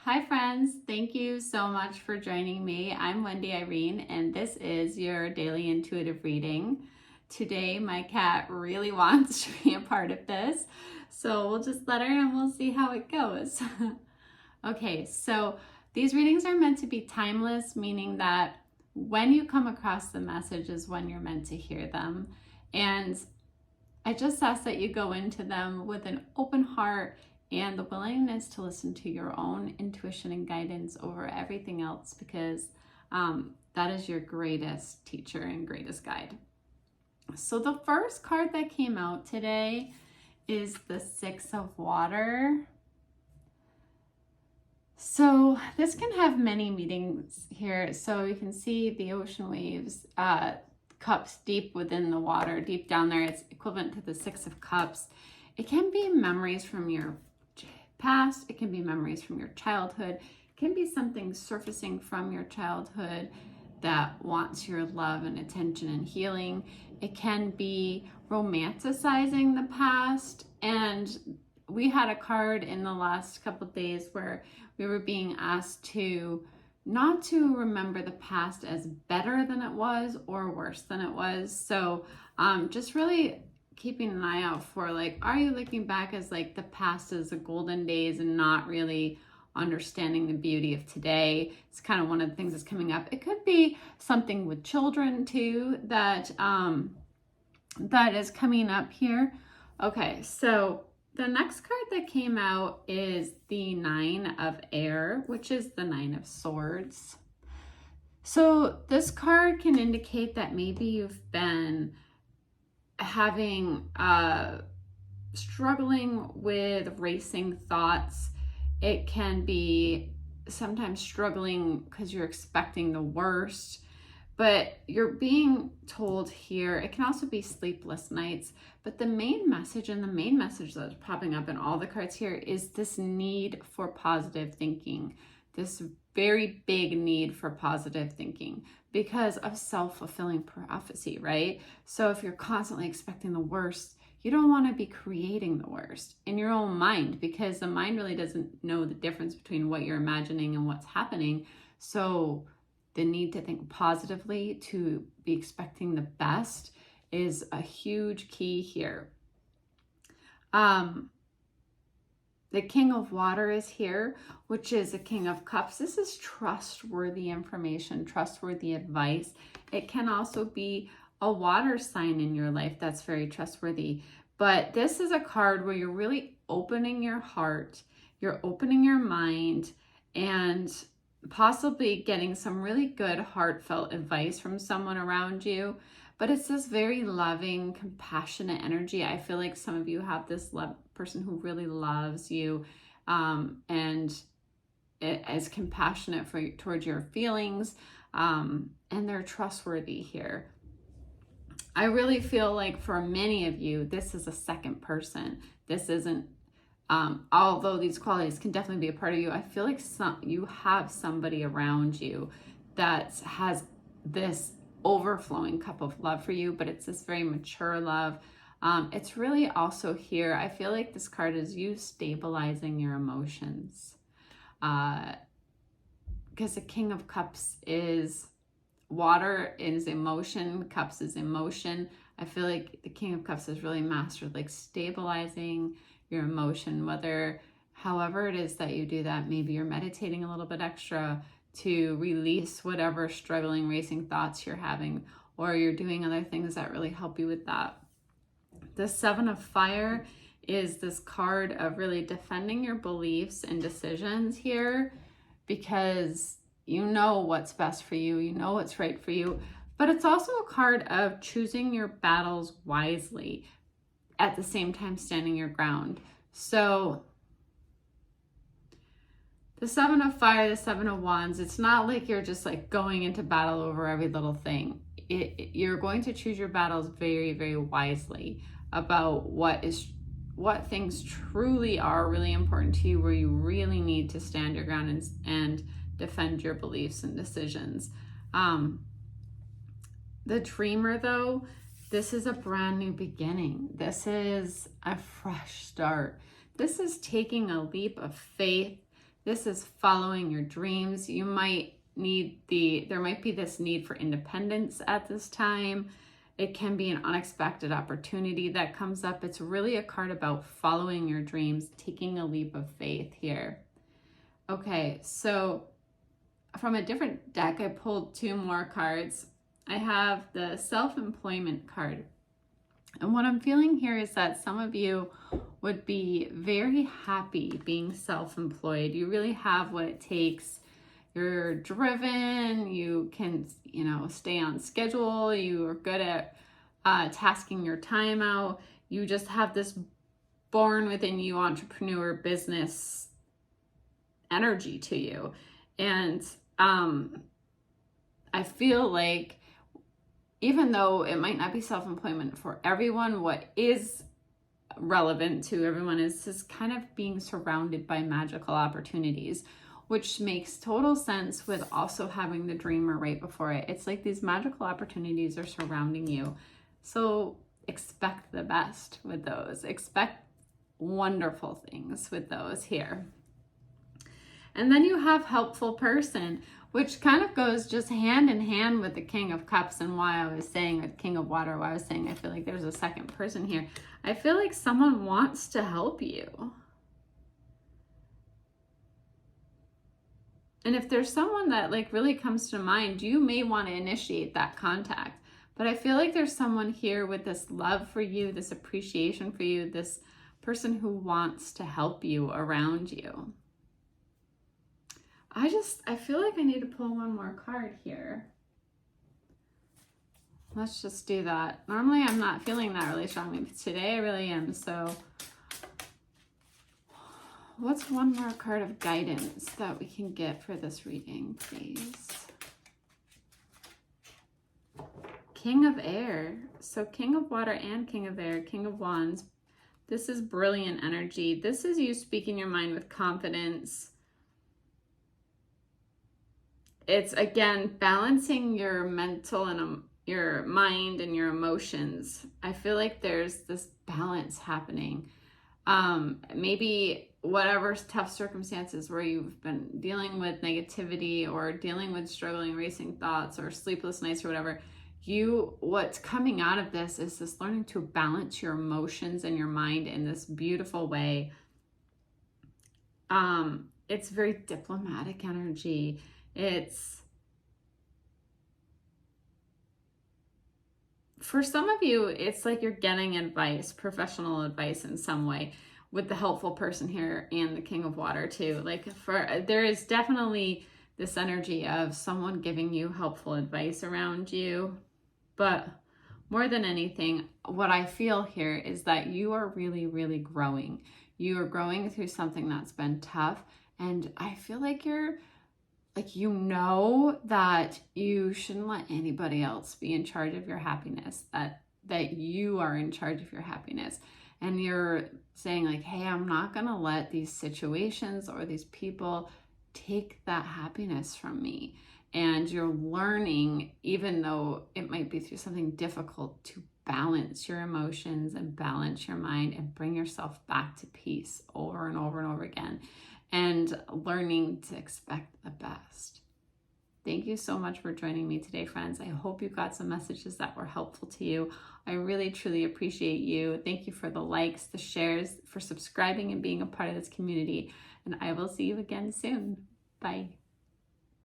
Hi friends, thank you so much for joining me. I'm Wendy Irene and this is your daily intuitive reading. Today my cat really wants to be a part of this, so we'll just let her and we'll see how it goes. Okay, so these readings are meant to be timeless, meaning that when you come across the message is when you're meant to hear them. And I just ask that you go into them with an open heart and the willingness to listen to your own intuition and guidance over everything else, because that is your greatest teacher and greatest guide. So the first card that came out today is the Six of Water. So this can have many meanings here. So you can see the ocean waves, cups deep within the water, deep down there. It's equivalent to the Six of Cups. It can be memories from your past. It can be memories from your childhood. It can be something surfacing from your childhood that wants your love and attention and healing. It can be romanticizing the past. And we had a card in the last couple of days where we were being asked to not to remember the past as better than it was or worse than it was. So just really keeping an eye out for, like, are you looking back as like the past as the golden days and not really understanding the beauty of today? It's kind of one of the things that's coming up. It could be something with children too that that is coming up here. Okay, so the next card that came out is the Nine of Air, which is the Nine of Swords. So this card can indicate that maybe you've been having struggling with racing thoughts. It can be sometimes struggling because you're expecting the worst, but you're being told here, it can also be sleepless nights. But the main message, and the main message that's popping up in all the cards here, is this need for positive thinking, this very big need for positive thinking because of self-fulfilling prophecy, right? So if you're constantly expecting the worst, you don't want to be creating the worst in your own mind, because the mind really doesn't know the difference between what you're imagining and what's happening. So the need to think positively, to be expecting the best, is a huge key here. The King of Water is here, which is a King of Cups. This is trustworthy information, trustworthy advice. It can also be a water sign in your life that's very trustworthy. But this is a card where you're really opening your heart, you're opening your mind, and possibly getting some really good heartfelt advice from someone around you. But it's this very loving, compassionate energy. I feel like some of you have this person who really loves you and is compassionate towards your feelings, and they're trustworthy here. I really feel like for many of you, this is a second person. This isn't, although these qualities can definitely be a part of you, I feel like you have somebody around you that has this overflowing cup of love for you, but it's this very mature love. It's really also here, I feel like this card is you stabilizing your emotions, because the King of Cups is water, is emotion, cups is emotion. I feel like the King of Cups is really mastered like stabilizing your emotion, however it is that you do that. Maybe you're meditating a little bit extra to release whatever struggling, racing thoughts you're having, or you're doing other things that really help you with that. The Seven of Fire is this card of really defending your beliefs and decisions here, because you know what's best for you, you know what's right for you, but it's also a card of choosing your battles wisely, at the same time standing your ground. So the Seven of Fire, the Seven of Wands, it's not like you're just like going into battle over every little thing. You're going to choose your battles very, very wisely about what things truly are really important to you, where you really need to stand your ground and defend your beliefs and decisions. The Dreamer, though, this is a brand new beginning. This is a fresh start. This is taking a leap of faith. This is following your dreams. You might there might be this need for independence at this time. It can be an unexpected opportunity that comes up. It's really a card about following your dreams, taking a leap of faith here. Okay, so from a different deck, I pulled 2 more cards. I have the self-employment card. And what I'm feeling here is that some of you would be very happy being self-employed. You really have what it takes. You're driven, you can, stay on schedule, you are good at tasking your time out. You just have this born within you entrepreneur business energy to you. And I feel like even though it might not be self-employment for everyone, what is relevant to everyone is just kind of being surrounded by magical opportunities, which makes total sense with also having the dreamer right before it. It's like these magical opportunities are surrounding you. So expect the best with those. Expect wonderful things with those here. And then you have helpful person, which kind of goes just hand in hand with the King of Cups, and why I was saying with King of Water, why I was saying I feel like there's a second person here. I feel like someone wants to help you. And if there's someone that really comes to mind, you may want to initiate that contact. But I feel like there's someone here with this love for you, this appreciation for you, this person who wants to help you around you. I feel like I need to pull one more card here. Let's just do that. Normally I'm not feeling that really strongly, but today I really am. So what's one more card of guidance that we can get for this reading, please? King of Air. So King of Water and King of Air, King of Wands. This is brilliant energy. This is you speaking your mind with confidence. It's, again, balancing your mental and your mind and your emotions. I feel like there's this balance happening. Maybe whatever tough circumstances where you've been dealing with negativity or dealing with struggling, racing thoughts or sleepless nights or whatever, what's coming out of this is this learning to balance your emotions and your mind in this beautiful way. It's very diplomatic energy. For some of you, it's like you're getting advice, professional advice in some way, with the helpful person here and the King of Water too. There is definitely this energy of someone giving you helpful advice around you. But more than anything, what I feel here is that you are really, really growing. You are growing through something that's been tough. And I feel like you're that you shouldn't let anybody else be in charge of your happiness, that you are in charge of your happiness. And you're saying hey, I'm not going to let these situations or these people take that happiness from me. And you're learning, even though it might be through something difficult, to balance your emotions and balance your mind and bring yourself back to peace over and over and over again. And learning to expect the best. Thank you so much for joining me today, friends. I hope you got some messages that were helpful to you. I really, truly appreciate you. Thank you for the likes, the shares, for subscribing and being a part of this community. And I will see you again soon. Bye.